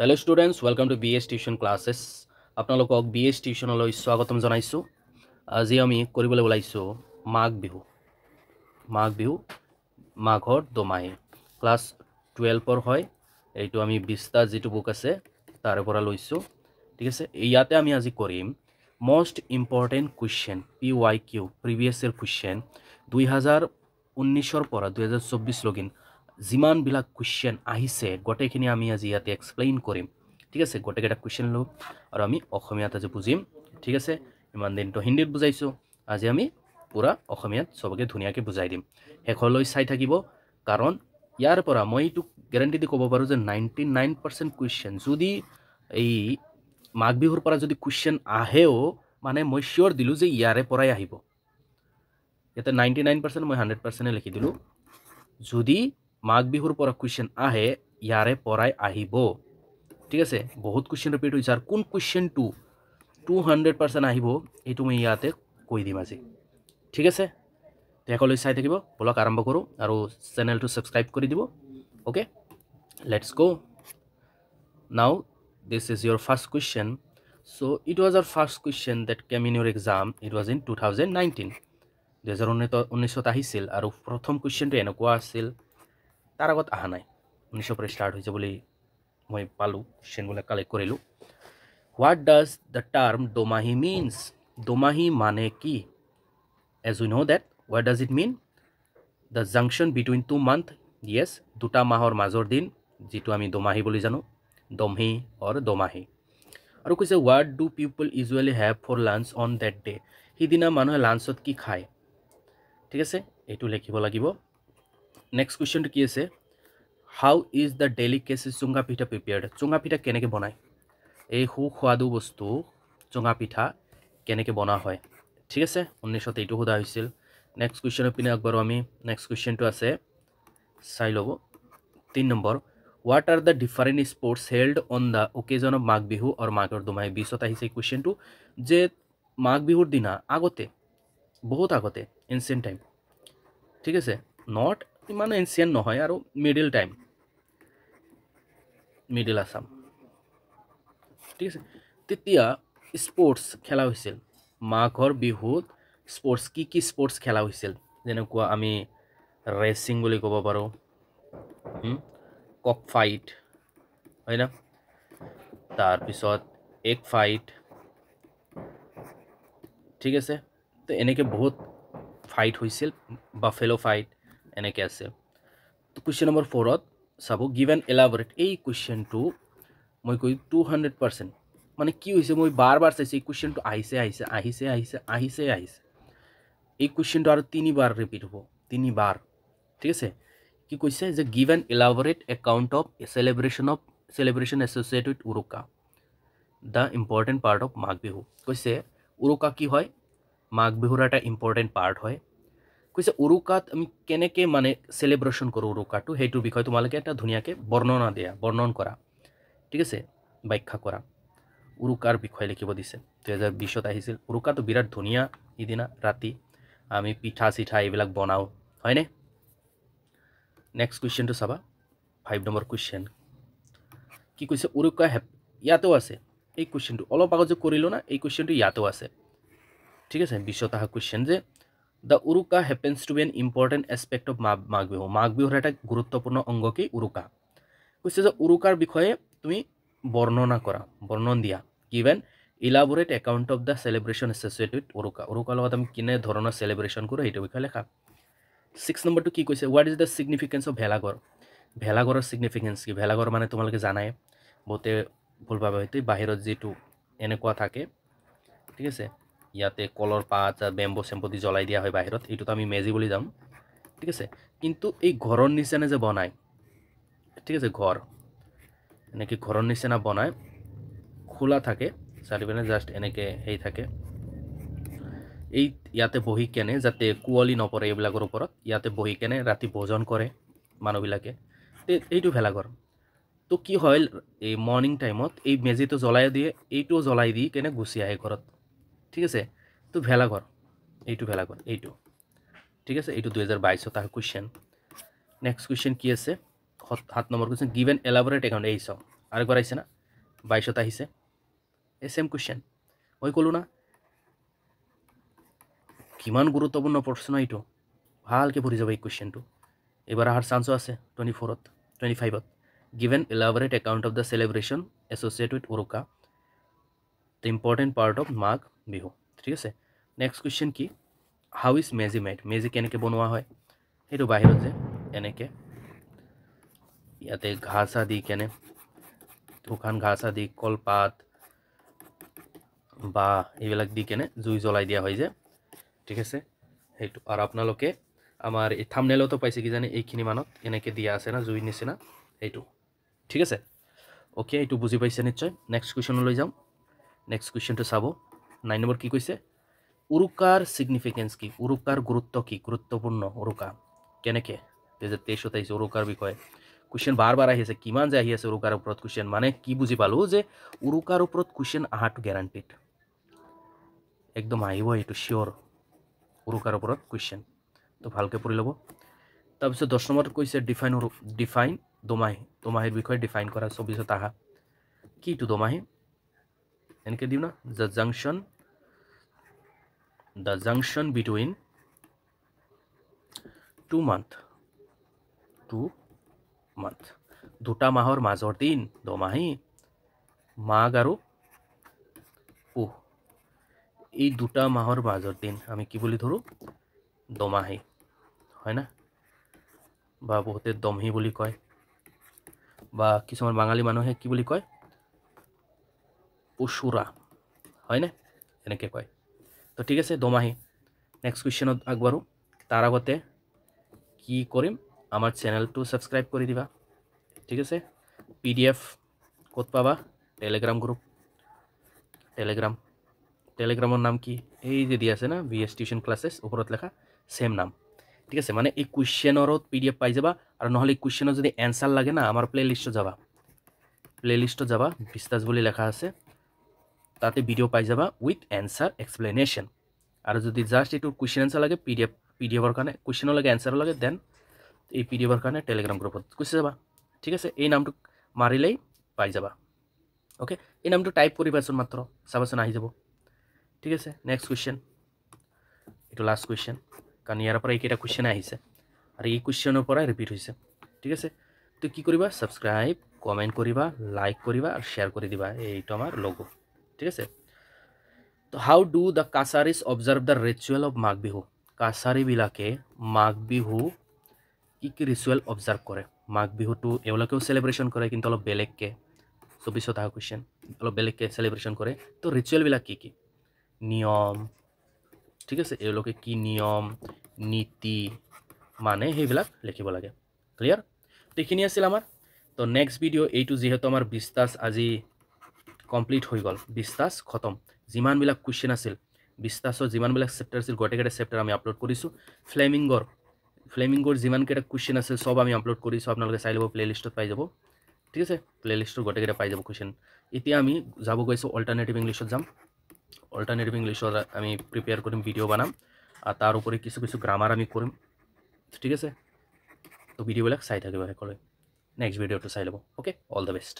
Hello students, welcome to BS Tuition classes. আপোনালোকক BS টিউশনলৈ স্বাগতম জনাইছো। আজি আমি কৰিবলৈ ওলাইছো মাঘ বিহু মাঘৰ দমাহী ক্লাছ 12 হয়। এইটো আমি 20টা যেটো বুক আছে তাৰে পৰা লৈছো। ঠিক আছে, ইয়াতে আমি আজি কৰিম most important question PYQ previous year question 2019 পৰা 2024 লগিন যিমান বিলাক কুৱেশ্যন আহিছে গোটেইখিনি আমি আজি ইয়াতে এক্সপ্লেইন কৰিম। ঠিক আছে, গোটেইকেইটা কুৱেশ্যন লওঁ আৰু আমি অসমীয়াত আজি বুজিম। ঠিক আছে, ইমান দিনটো হিন্দীত বুজাইছোঁ, আজি আমি পুৰা অসমীয়াত সবকে ধুনীয়াকৈ বুজাই দিম। শেষলৈ চাই থাকিব, কাৰণ ইয়াৰ পৰা মই এইটো গেৰাণ্টি দি ক'ব পাৰোঁ যে 99% কুৱেশ্যন যদি এই মাঘ বিহুৰ পৰা যদি কুৱেশ্যন আহেও মানে মই চিয়'ৰ দিলোঁ যে ইয়াৰে পৰাই আহিব। ইয়াতে 99% মই 100% লিখি দিলোঁ। যদি মাঘ বিহুৰ পৰা কুৱেশ্যন আহে ইয়াৰে পৰাই আহিব। ঠিক আছে, বহুত কুৱেশ্যন ৰিপিট হৈছে আৰু কোন কুৱেশ্যনটো 200% আহিব এইটো মই ইয়াতে কৈ দিম আজি। ঠিক আছে, সকলোৱে চাই থাকিব। বলক আৰম্ভ কৰোঁ আৰু চেনেলটো ছাবস্ক্ৰাইব কৰি দিব। অ'কে, লেটছ গো। নাও this is your first question. So it was our first question that came in your exam. It was in 2019. 2019 আহিছিল আৰু প্ৰথম কুৱেশ্যনটো এনেকুৱা আছিল, তাৰ আগত অহা নাই, 1900 পৰা ষ্টাৰ্ট হৈছে বুলি মই পালোঁ, কুৱেশ্যনবিলাক কালেক্ট কৰিলোঁ। What does the term Domahi means? Domahi মানে কি? As we know' that, what does it mean? The junction between 2 month, yes, দুটা মাহৰ মাজৰ দিন, যিটো আমি দোমাহী বুলি জানো, দমহি অৰ দোমাহী। আৰু কৈছে what do people usually have for lunch on that day? সিদিনা মানুহে লাঞ্চত কি খায়? ঠিক আছে, এইটো লিখিব লাগিব। নেক্সট কুৱেশ্যনটো কি আছে? হাউ ইজ দ্য ডেলিকেচি চুঙা পিঠা প্ৰিপেয়াৰ্ড? চুঙা পিঠা কেনেকৈ বনায়? এই সুস্বাদু বস্তু চুঙা পিঠা কেনেকৈ বনোৱা হয়? ঠিক আছে, 1900 এইটো সোধা হৈছিল। নেক্সট কুৱেশ্যনৰ পিনে আগবাঢ়ো আমি। নেক্সট কুৱেশ্যনটো আছে, চাই ল'ব 3 নম্বৰ। What are the different sports held on the occasion of Magh Bihu আৰু মাঘৰ দোমাহী? 20ত আহিছে এই কুৱেশ্যনটো, যে মাঘ বিহুৰ দিনা আগতে, বহুত আগতে, এনচিয়েণ্ট টাইম, ঠিক আছে, নট ইমান এনচিয়েণ্ট নহয় আৰু মিডিল টাইম, মিডিল আছাম, ঠিক আছে, তেতিয়া স্পৰ্টছ খেলা হৈছিল। মাঘৰ বিহুত স্পৰ্টছ কি স্পৰ্টছ খেলা হৈছিল? যেনেকুৱা আমি ৰেচিং বুলি ক'ব পাৰোঁ, কক ফাইট, হয় না, তাৰপিছত এগ ফাইট, ঠিক আছে, তো এনেকৈ বহুত ফাইট হৈছিল, বাফেলো ফাইট এনেকৈ আছে। তো কুৱেশ্যন নম্বৰ 4ত চাব, গিভেন এলাবৰেট। এই কুৱেশ্যনটো মই কৈ 200%, মানে কি হৈছে, মই বাৰ চাইছোঁ এই কুৱেশ্যনটো আহিছে। এই কুৱেশ্যনটো আৰু 3বাৰ ৰিপিট হ'ব, 3বাৰ। ঠিক আছে, কি কৈছে যে given elaborate account of celebration associated with Uruka, the important part of Magh Bihu. কৈছে উৰুকা কি হয়? মাঘ বিহুৰ এটা ইম্পৰ্টেণ্ট পাৰ্ট হয়। কৈছে উৰুকাত আমি কেনেকৈ মানে চেলিব্ৰেশ্যন কৰোঁ উৰুকাটো, সেইটোৰ বিষয়ে তোমালোকে এটা ধুনীয়াকৈ বৰ্ণন কৰা, ঠিক আছে, ব্যাখ্যা কৰা। উৰুকাৰ বিষয়ে লিখিব দিছে। 2020ত আহিছিল। উৰুকাটো বিৰাট ধুনীয়া, সিদিনা ৰাতি আমি পিঠা চিঠা এইবিলাক বনাওঁ, হয়নে? নেক্সট কুৱেশ্যনটো চাবা, 5 নম্বৰ কুৱেশ্যন কি কৈছে? উৰুকা ইয়াতেও আছে। এই কুৱেশ্যনটো অলপ আগত যে কৰিলোঁ না, এই কুৱেশ্যনটো ইয়াতেও আছে। ঠিক আছে, 20ত অহা কুৱেশ্যন যে the Uruka happens to be an important aspect of Magh Bihu. Magh বিহুৰ এটা গুৰুত্বপূৰ্ণ অংগ কি? উৰুকা। কৈছে যে উৰুকাৰ বিষয়ে তুমি বৰ্ণন দিয়া। Given elaborate account of the celebration associated with Uruka. উৰুকাৰ লগত আমি কেনে ধৰণৰ চেলিব্ৰেশ্যন কৰোঁ সেইটো বিষয়ে লেখা। 6 নম্বৰটো কি কৈছে? What is the significance of ভেলাঘৰ? ভেলাঘৰৰ ছিগনিফিকেঞ্চ কি? ভেলাঘৰ মানে তোমালোকে জানাই, বহুতে ভুলভাৱে হয়তো বাহিৰত যিটো এনেকুৱা থাকে, ঠিক আছে, ইয়াতে কলৰ পাত বেম্বো চেম্বো দি জ্বলাই দিয়া হয় বাহিৰত, এইটোতো আমি মেজি বুলি যাম, ঠিক আছে, কিন্তু এই ঘৰৰ নিচিনা যে বনায়, ঠিক আছে, ঘৰ এনেকৈ ঘৰৰ নিচিনা বনায়, খোলা থাকে চাৰিওপিনে, জাষ্ট এনেকৈ সেই থাকে, এই ইয়াতে বহি কেনে যাতে কুঁৱলী নপৰে এইবিলাকৰ ওপৰত, ইয়াতে বহি কেনে ৰাতি ভোজন কৰে মানুহবিলাকে, এইটো ভেলাঘৰ। তো কি হয়, এই মৰ্ণিং টাইমত এই মেজিটো জ্বলাই দিয়ে, এইটোও জ্বলাই দি কেনে গুচি আহে ঘৰত, ঠিক আছে, তো ভেলাঘৰ, এইটো ভেলাঘৰ, এইটো, ঠিক আছে, এইটো 2022ত অহা কুৱেশ্যন। নেক্সট কুৱেশ্যন কি আছে? 7 number question, given elaborate account. এই চাওঁ আৰেকবাৰ আহিছে না 22ত আহিছে এই সেম কুৱেশ্যন মই ক'লো না কিমান গুৰুত্বপূৰ্ণ প্ৰশ্ন এইটো ভালকৈ পঢ়ি যাব এই কুৱেশ্যনটো এবাৰ অহাৰ চান্সো আছে 24ত 25ত given elaborate account of the celebration associate with Uruka the important part of Magh Bihu ঠিক আছে নেক্সট কুৱেশ্যন কি হাউ ইজ মেজি মেড মেজি কেনেকৈ বনোৱা হয় সেইটো বাহিৰত যে এনেকৈ ইয়াতে ঘাঁহ চাহ দি কেনে শুকান ঘাঁহ চাহ দি কলপাত বা এইবিলাক দি কেনে জুই জ্বলাই দিয়া হয় যে ঠিক আছে সেইটো আৰু আপোনালোকে আমাৰ এই থাম্বনেইলতো পাইছে কিজানি এইখিনি মানত এনেকৈ দিয়া আছে না জুইৰ নিচিনা সেইটো ঠিক আছে অ'কে এইটো বুজি পাইছে নিশ্চয় নেক্সট কুৱেশ্যনলৈ যাওঁ নেক্সট কুৱেশ্যনটো চাব 9 নম্বৰ কি কৈছে উৰুকাৰ ছিগনিফিকেঞ্চ কি উৰুকাৰ গুৰুত্ব কি গুৰুত্বপূৰ্ণ উৰুকা কেনেকৈ 2023 আহিছে উৰুকাৰ বিষয়ে কুৱেশ্যন বাৰ আহিছে কিমান যে আহি আছে উৰুকাৰ ওপৰত কুৱেশ্যন মানে কি বুজি পালোঁ যে উৰুকাৰ ওপৰত কুৱেশ্যন অহাটো গেৰাণ্টিড একদম আহিব এইটো চিয়'ৰ উৰুকাৰ ওপৰত কুৱেশ্যন তো ভালকৈ পঢ়ি ল'ব তাৰপিছত 10 নম্বৰত কৈছে ডিফাইন দোমাহী দোমাহীৰ বিষয়ে ডিফাইন কৰা 24ত আহা কি এইটো দোমাহী এনেকৈ দিওঁ না দ্য জাংচন বিটুইন 2 month দুটা মাহৰ মাজৰ দিন দোমাহী মাঘ আৰু পুহ এই দুটা মাহৰ মাজৰ দিন আমি কি বুলি ধৰোঁ দোমাহী হয় না বা বহুতে দমহি বুলি কয় বা কিছুমান বাঙালী মানুহে কি বুলি কয় পশুৰা হয়নে এনেকৈ কয় তো ঠিক আছে দোমাহী নেক্সট কুৱেশ্যনত আগবাঢ়ো তাৰ আগতে কি কৰিম আমাৰ চেনেলটো ছাবস্ক্ৰাইব কৰি দিবা ঠিক আছে PDF ক'ত পাবা টেলিগ্ৰাম গ্ৰুপ টেলিগ্ৰামৰ নাম কি এই যে দিয়া আছে না VS টিউশ্যন ক্লাছেছ ওপৰত লেখা সেম নাম ঠিক আছে মানে এই কুৱেশ্যনৰো PDF পাই যাবা আৰু নহ'লে কুৱেশ্যনৰ যদি এনচাৰ লাগে না আমাৰ প্লেলিষ্টত যাবা বিশ্বাস বুলি লেখা আছে তাতে ভিডিঅ' পাই যাবা উইথ এনচাৰ এক্সপ্লেনেশ্যন আৰু যদি জাষ্ট এইটো কুৱেশ্যন এনচাৰ লাগে PDFৰ কাৰণে কুৱেশ্যনৰ লাগে এনচাৰো লাগে দেন এই PDFৰ কাৰণে টেলিগ্ৰাম গ্ৰুপত গুচি যাবা ঠিক আছে এই নামটো মাৰিলেই পাই যাবা ওকে এই নামটো টাইপ কৰিবাচোন মাত্ৰ চাবাচোন আহি যাব ঠিক আছে নেক্সট কুৱেশ্যন এইটো লাষ্ট কুৱেশ্যন কাৰণ ইয়াৰ পৰা এইকেইটা কুৱেশ্যন আহিছে আৰু এই কুৱেশ্যনৰ পৰা ৰিপিট হৈছে ঠিক আছে তো কি কৰিবা ছাবস্ক্ৰাইব কমেণ্ট কৰিবা লাইক কৰিবা আৰু শ্বেয়াৰ কৰি দিবা এইটো আমাৰ লগো ঠিক আছে তো how do the Kacharis observe the ritual of Magh Bihu কাছাৰীবিলাকে মাঘ বিহু কি ৰিচুৱেল অবজাৰ্ভ কৰে মাঘ বিহুটো এওঁলোকেও চেলিব্ৰেশ্যন কৰে কিন্তু অলপ বেলেগকৈ 24ত অহা কুৱেশ্যন অলপ বেলেগকৈ চেলিব্ৰেশ্যন কৰে তো ৰিচুৱেলবিলাক কি নিয়ম ঠিক আছে এওঁলোকে কি নিয়ম নীতি মানে সেইবিলাক লিখিব লাগে ক্লিয়াৰ এইখিনি আছিল আমাৰ তো নেক্সট ভিডিঅ' এইটো যিহেতু আমাৰ 20 টাস্ক আজি কমপ্লিট হৈ গ'ল 20 টাস্ক খতম যিমানবিলাক কুৱেশ্যন আছিল 20 টাস্কৰ যিমানবিলাক চেপ্টাৰ আছিল গোটেইকেইটা চেপ্টাৰ আমি আপলোড কৰিছোঁ ফ্লেমিংগৰ যিমানকেইটা কুৱেশ্যন আছিল সব আমি আপলোড কৰিছোঁ আপোনালোকে চাই ল'ব প্লেলিষ্টত পাই যাব ঠিক আছে প্লেলিষ্টৰ গোটেইকেইটা পাই যাব কুৱেশ্যন এতিয়া আমি যাব গৈছোঁ অল্টাৰনেটিভ ইংলিছত যাম অল্টাৰনেটিভ ইংলিছত আমি প্ৰিপেয়াৰ কৰিম ভিডিঅ' বনাম আৰু তাৰ উপৰি কিছু গ্ৰামাৰ আমি কৰিম ঠিক আছে তো ভিডিঅ'বিলাক চাই থাকিব সকলোৱে নেক্সট ভিডিঅ'টো চাই ল'ব অ'কে অল দ্য বেষ্ট